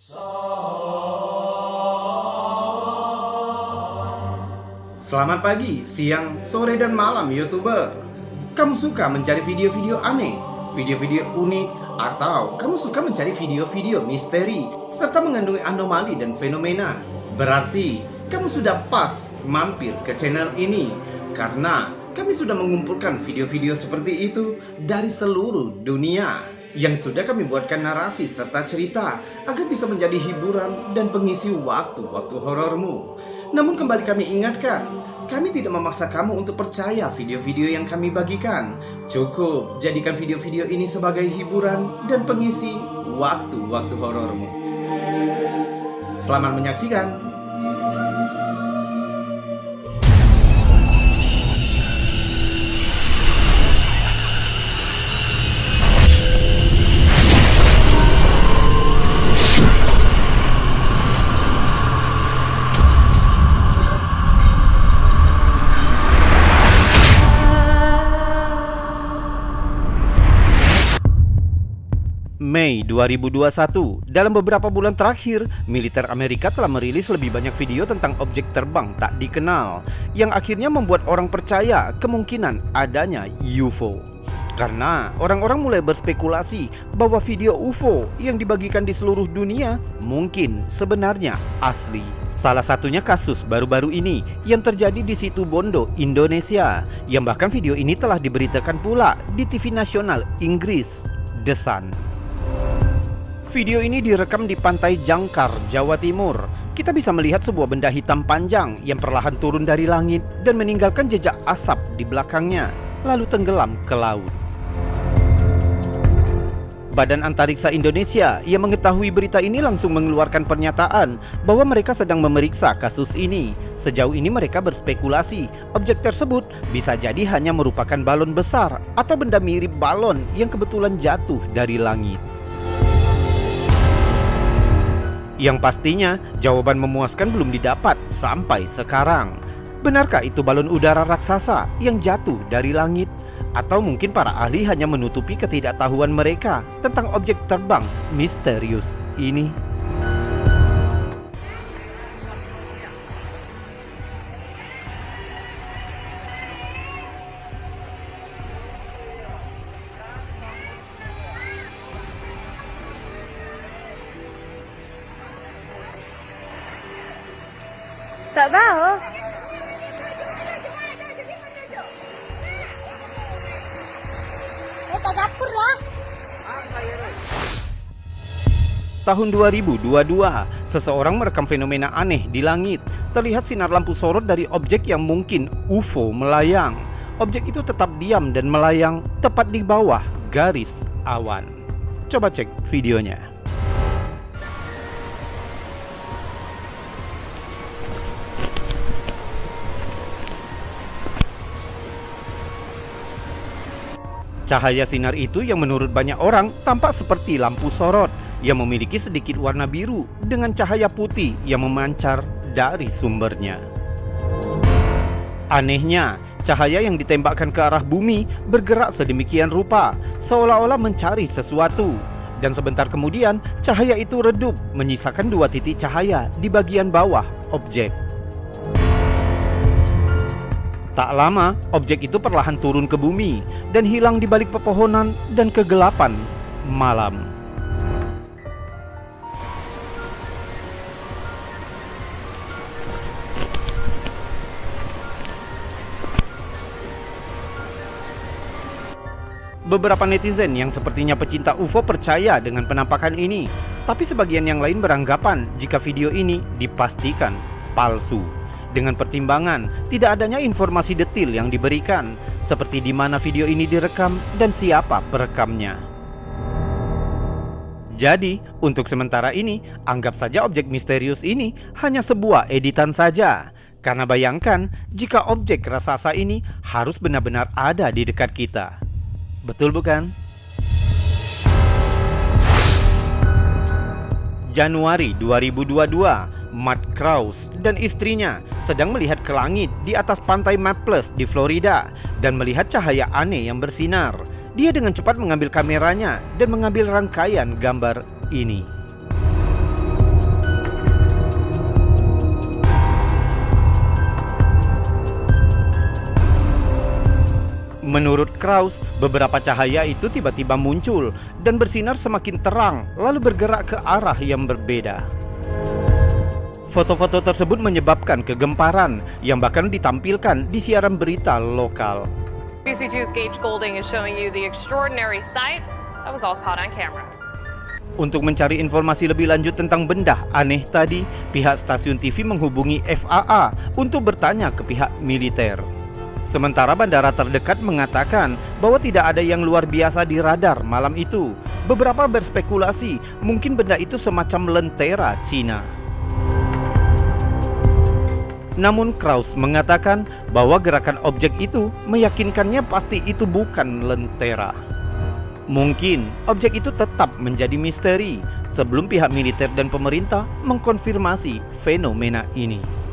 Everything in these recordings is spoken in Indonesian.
Selamat pagi, siang, sore, dan malam YouTuber. Kamu suka mencari video-video aneh, video-video unik, atau kamu suka mencari video-video misteri serta mengandungi anomali dan fenomena? Berarti kamu sudah pas mampir ke channel ini, karena kami sudah mengumpulkan video-video seperti itu dari seluruh dunia yang sudah kami buatkan narasi serta cerita agar bisa menjadi hiburan dan pengisi waktu-waktu horormu. Namun kembali kami ingatkan, kami tidak memaksa kamu untuk percaya video-video yang kami bagikan. Cukup jadikan video-video ini sebagai hiburan dan pengisi waktu-waktu horormu. Selamat menyaksikan. Mei 2021, dalam beberapa bulan terakhir, militer Amerika telah merilis lebih banyak video tentang objek terbang tak dikenal yang akhirnya membuat orang percaya kemungkinan adanya UFO. Karena orang-orang mulai berspekulasi bahwa video UFO yang dibagikan di seluruh dunia mungkin sebenarnya asli. Salah satunya kasus baru-baru ini yang terjadi di Situ Bondo, Indonesia, yang bahkan video ini telah diberitakan pula di TV nasional Inggris, The Sun. Video ini direkam di Pantai Jangkar, Jawa Timur. Kita bisa melihat sebuah benda hitam panjang yang perlahan turun dari langit dan meninggalkan jejak asap di belakangnya, lalu tenggelam ke laut. Badan Antariksa Indonesia yang mengetahui berita ini langsung mengeluarkan pernyataan bahwa mereka sedang memeriksa kasus ini. Sejauh ini mereka berspekulasi objek tersebut bisa jadi hanya merupakan balon besar atau benda mirip balon yang kebetulan jatuh dari langit. Yang pastinya, jawaban memuaskan belum didapat sampai sekarang. Benarkah itu balon udara raksasa yang jatuh dari langit? Atau mungkin para ahli hanya menutupi ketidaktahuan mereka tentang objek terbang misterius ini? Tak tahu. Tak dapur lah. Tahun 2022, seseorang merekam fenomena aneh di langit. Terlihat sinar lampu sorot dari objek yang mungkin UFO melayang. Objek itu tetap diam dan melayang tepat di bawah garis awan. Coba cek videonya. Cahaya sinar itu yang menurut banyak orang tampak seperti lampu sorot yang memiliki sedikit warna biru dengan cahaya putih yang memancar dari sumbernya. Anehnya, cahaya yang ditembakkan ke arah bumi bergerak sedemikian rupa, seolah-olah mencari sesuatu. Dan sebentar kemudian, cahaya itu redup, menyisakan dua titik cahaya di bagian bawah objek. Tak lama, objek itu perlahan turun ke bumi dan hilang di balik pepohonan dan kegelapan malam. Beberapa netizen yang sepertinya pecinta UFO percaya dengan penampakan ini, tapi sebagian yang lain beranggapan jika video ini dipastikan palsu. Dengan pertimbangan tidak adanya informasi detail yang diberikan, seperti di mana video ini direkam dan siapa perekamnya. Jadi, untuk sementara ini, anggap saja objek misterius ini hanya sebuah editan saja. Karena bayangkan jika objek raksasa ini harus benar-benar ada di dekat kita. Betul bukan? Januari 2022, Matt Krause dan istrinya sedang melihat ke langit di atas pantai Maples di Florida dan melihat cahaya aneh yang bersinar. Dia dengan cepat mengambil kameranya dan mengambil rangkaian gambar ini. Menurut Kraus, beberapa cahaya itu tiba-tiba muncul dan bersinar semakin terang, lalu bergerak ke arah yang berbeda. Foto-foto tersebut menyebabkan kegemparan yang bahkan ditampilkan di siaran berita lokal. BBC2's Gage Golding is showing you the extraordinary sight that was all caught on camera. Untuk mencari informasi lebih lanjut tentang benda aneh tadi, pihak stasiun TV menghubungi FAA untuk bertanya ke pihak militer. Sementara bandara terdekat mengatakan bahwa tidak ada yang luar biasa di radar malam itu. Beberapa berspekulasi mungkin benda itu semacam lentera Cina. Namun Kraus mengatakan bahwa gerakan objek itu meyakinkannya pasti itu bukan lentera. Mungkin objek itu tetap menjadi misteri sebelum pihak militer dan pemerintah mengkonfirmasi fenomena ini.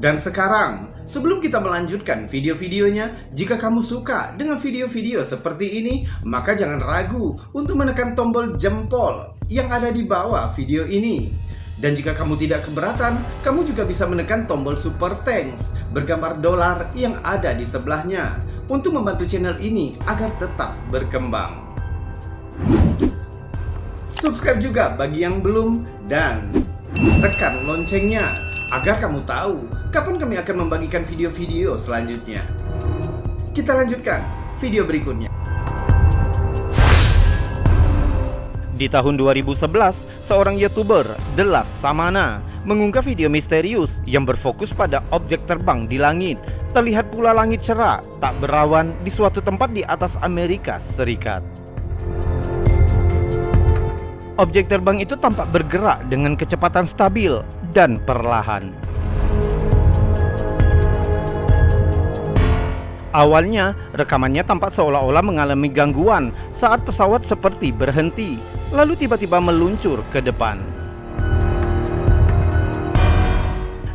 Dan sekarang, sebelum kita melanjutkan video-videonya, jika kamu suka dengan video-video seperti ini, maka jangan ragu untuk menekan tombol jempol yang ada di bawah video ini. Dan jika kamu tidak keberatan, kamu juga bisa menekan tombol super thanks bergambar dolar yang ada di sebelahnya untuk membantu channel ini agar tetap berkembang. Subscribe juga bagi yang belum dan tekan loncengnya agar kamu tahu kapan kami akan membagikan video-video selanjutnya. Kita lanjutkan video berikutnya. Di tahun 2011, seorang YouTuber, The Last Samana, mengunggah video misterius yang berfokus pada objek terbang di langit. Terlihat pula langit cerah, tak berawan di suatu tempat di atas Amerika Serikat. Objek terbang itu tampak bergerak dengan kecepatan stabil dan perlahan. Awalnya, rekamannya tampak seolah-olah mengalami gangguan saat pesawat seperti berhenti, lalu tiba-tiba meluncur ke depan.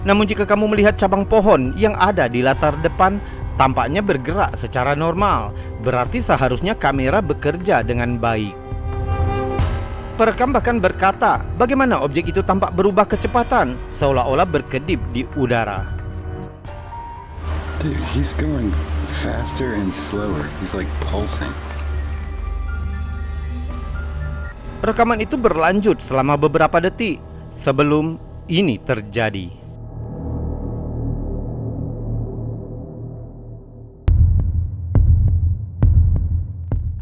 Namun jika kamu melihat cabang pohon yang ada di latar depan, tampaknya bergerak secara normal, berarti seharusnya kamera bekerja dengan baik. Perekam bahkan berkata bagaimana objek itu tampak berubah kecepatan, seolah-olah berkedip di udara. Dude, he's going faster and slower. He's like pulsing. Rekaman itu berlanjut selama beberapa detik sebelum ini terjadi.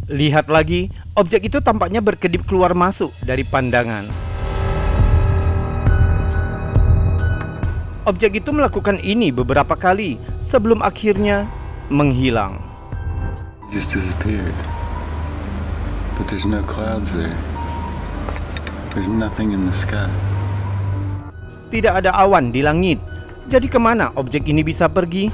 Lihat lagi, objek itu tampaknya berkedip keluar masuk dari pandangan. Objek itu melakukan ini beberapa kali sebelum akhirnya menghilang. He just disappeared. But there's no clouds there. There's nothing in the sky. Tidak ada awan di langit. Jadi kemana objek ini bisa pergi?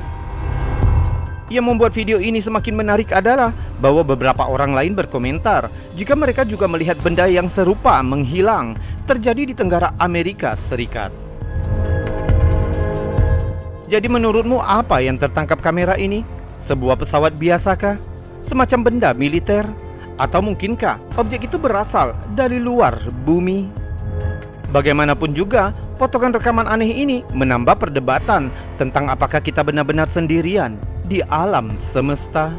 Yang membuat video ini semakin menarik adalah bahwa beberapa orang lain berkomentar jika mereka juga melihat benda yang serupa menghilang terjadi di Tenggara Amerika Serikat. Jadi menurutmu apa yang tertangkap kamera ini? Sebuah pesawat biasakah? Semacam benda militer? Atau mungkinkah objek itu berasal dari luar bumi? Bagaimanapun juga, potongan rekaman aneh ini menambah perdebatan tentang apakah kita benar-benar sendirian di alam semesta.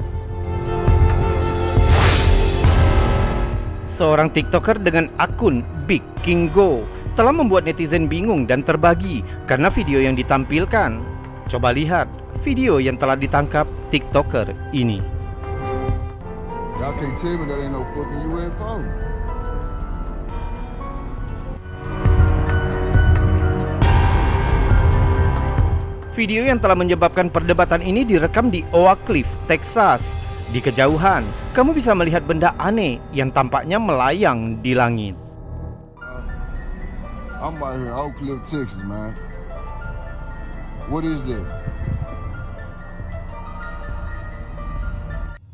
Seorang TikToker dengan akun Big King Go telah membuat netizen bingung dan terbagi karena video yang ditampilkan. Coba lihat video yang telah ditangkap TikToker ini. Y'all can't tell me that ain't no fucking UFO. Video yang telah menyebabkan perdebatan ini direkam di Oak Cliff, Texas. Di kejauhan, kamu bisa melihat benda aneh yang tampaknya melayang di langit. I'm out here in Oak Cliff, Texas, man. What is this?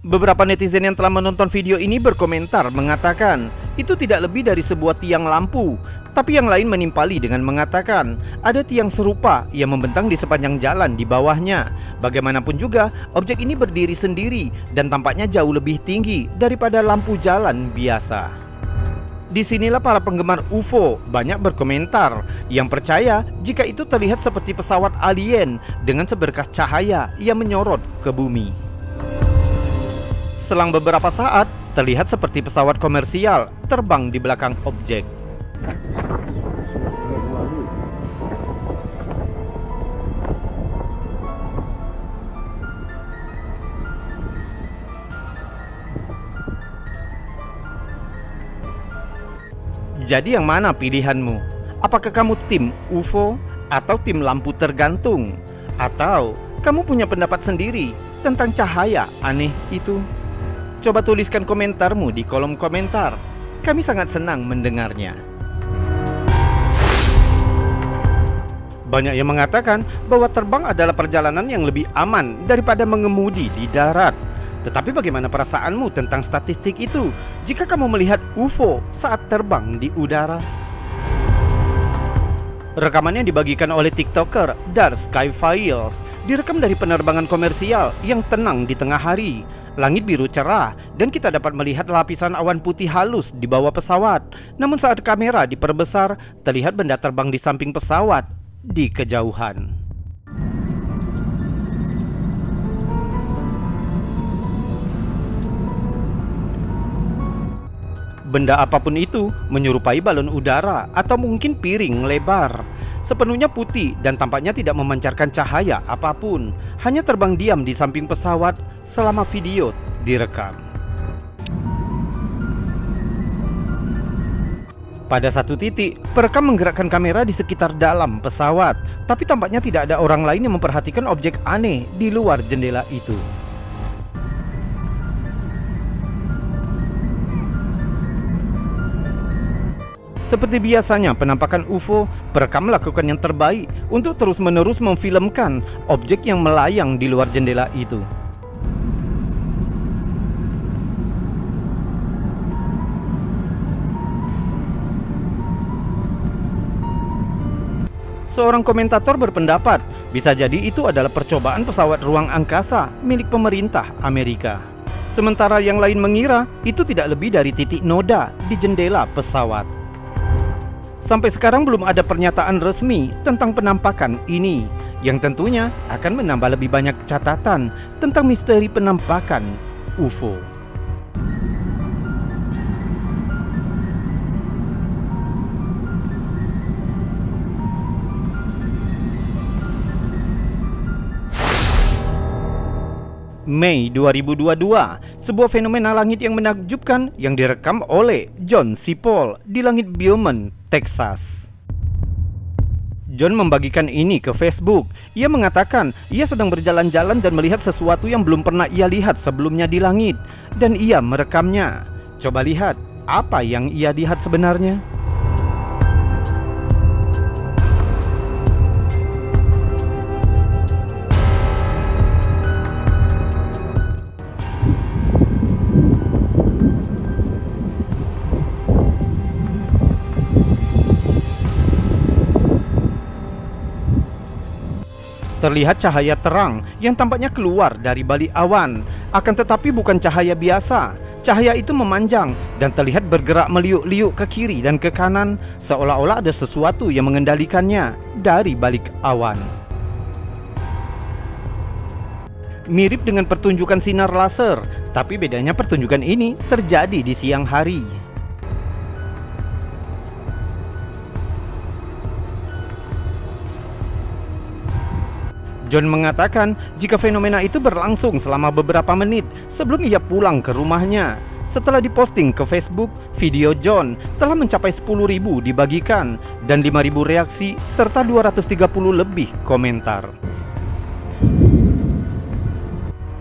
Beberapa netizen yang telah menonton video ini berkomentar mengatakan itu tidak lebih dari sebuah tiang lampu. Tapi yang lain menimpali dengan mengatakan ada tiang serupa yang membentang di sepanjang jalan di bawahnya. Bagaimanapun juga, objek ini berdiri sendiri dan tampaknya jauh lebih tinggi daripada lampu jalan biasa. Disinilah para penggemar UFO banyak berkomentar yang percaya jika itu terlihat seperti pesawat alien dengan seberkas cahaya yang menyorot ke bumi. Selang beberapa saat, terlihat seperti pesawat komersial terbang di belakang objek. Jadi yang mana pilihanmu? Apakah kamu tim UFO atau tim lampu tergantung? Atau kamu punya pendapat sendiri tentang cahaya aneh itu? Coba tuliskan komentarmu di kolom komentar. Kami sangat senang mendengarnya. Banyak yang mengatakan bahwa terbang adalah perjalanan yang lebih aman daripada mengemudi di darat. Tetapi bagaimana perasaanmu tentang statistik itu jika kamu melihat UFO saat terbang di udara? Rekaman yang dibagikan oleh TikToker Dark Sky Files direkam dari penerbangan komersial yang tenang di tengah hari. Langit biru cerah dan kita dapat melihat lapisan awan putih halus di bawah pesawat. Namun saat kamera diperbesar, terlihat benda terbang di samping pesawat di kejauhan. Benda apapun itu menyerupai balon udara atau mungkin piring lebar. Sepenuhnya putih dan tampaknya tidak memancarkan cahaya apapun. Hanya terbang diam di samping pesawat selama video direkam. Pada satu titik, perekam menggerakkan kamera di sekitar dalam pesawat. Tapi tampaknya tidak ada orang lain yang memperhatikan objek aneh di luar jendela itu. Seperti biasanya penampakan UFO, perekam melakukan yang terbaik untuk terus-menerus memfilmkan objek yang melayang di luar jendela itu. Seorang komentator berpendapat, bisa jadi itu adalah percobaan pesawat ruang angkasa milik pemerintah Amerika. Sementara yang lain mengira itu tidak lebih dari titik noda di jendela pesawat. Sampai sekarang belum ada pernyataan resmi tentang penampakan ini, yang tentunya akan menambah lebih banyak catatan tentang misteri penampakan UFO. Mei 2022, sebuah fenomena langit yang menakjubkan yang direkam oleh John Sipol di langit Beaumont, Texas. John membagikan ini ke Facebook. Ia mengatakan ia sedang berjalan-jalan dan melihat sesuatu yang belum pernah ia lihat sebelumnya di langit, dan ia merekamnya. Coba lihat apa yang ia lihat sebenarnya. Terlihat cahaya terang yang tampaknya keluar dari balik awan. Akan tetapi bukan cahaya biasa. Cahaya itu memanjang dan terlihat bergerak meliuk-liuk ke kiri dan ke kanan, seolah-olah ada sesuatu yang mengendalikannya dari balik awan. Mirip dengan pertunjukan sinar laser, tapi bedanya pertunjukan ini terjadi di siang hari. John mengatakan jika fenomena itu berlangsung selama beberapa menit sebelum ia pulang ke rumahnya. Setelah diposting ke Facebook, video John telah mencapai 10.000 dibagikan dan 5.000 reaksi serta 230 lebih komentar.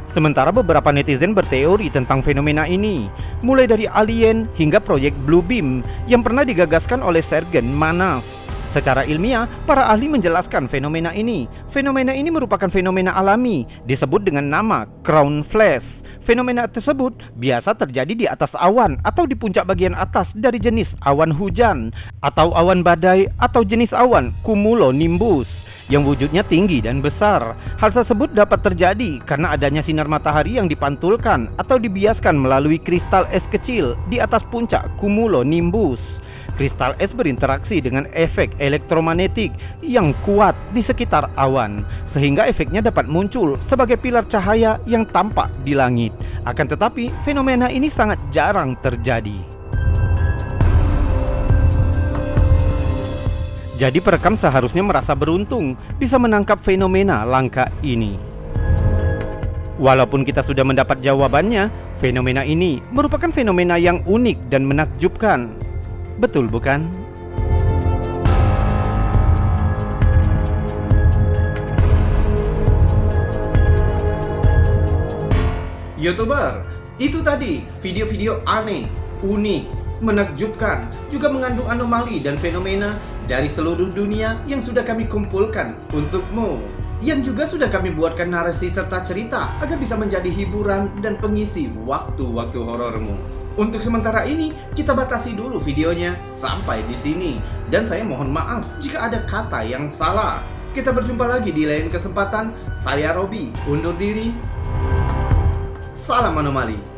Sementara beberapa netizen berteori tentang fenomena ini, mulai dari alien hingga proyek Blue Beam yang pernah digagaskan oleh Sergeant Manas. Secara ilmiah, para ahli menjelaskan fenomena ini. Fenomena ini merupakan fenomena alami, disebut dengan nama crown flash. Fenomena tersebut biasa terjadi di atas awan atau di puncak bagian atas dari jenis awan hujan, atau awan badai, atau jenis awan cumulonimbus. yang wujudnya tinggi dan besar. Hal tersebut dapat terjadi karena adanya sinar matahari yang dipantulkan atau dibiaskan melalui kristal es kecil di atas puncak cumulonimbus. Kristal es berinteraksi dengan efek elektromagnetik yang kuat di sekitar awan, sehingga efeknya dapat muncul sebagai pilar cahaya yang tampak di langit. Akan tetapi, fenomena ini sangat jarang terjadi. Jadi perekam seharusnya merasa beruntung bisa menangkap fenomena langka ini. Walaupun kita sudah mendapat jawabannya, fenomena ini merupakan fenomena yang unik dan menakjubkan. Betul bukan? YouTuber, itu tadi video-video aneh, unik, menakjubkan, juga mengandung anomali dan fenomena dari seluruh dunia yang sudah kami kumpulkan untukmu, yang juga sudah kami buatkan narasi serta cerita agar bisa menjadi hiburan dan pengisi waktu-waktu horormu. Untuk sementara ini, kita batasi dulu videonya sampai di sini. Dan saya mohon maaf jika ada kata yang salah. Kita berjumpa lagi di lain kesempatan. Saya Robi, undur diri. Salam anomali.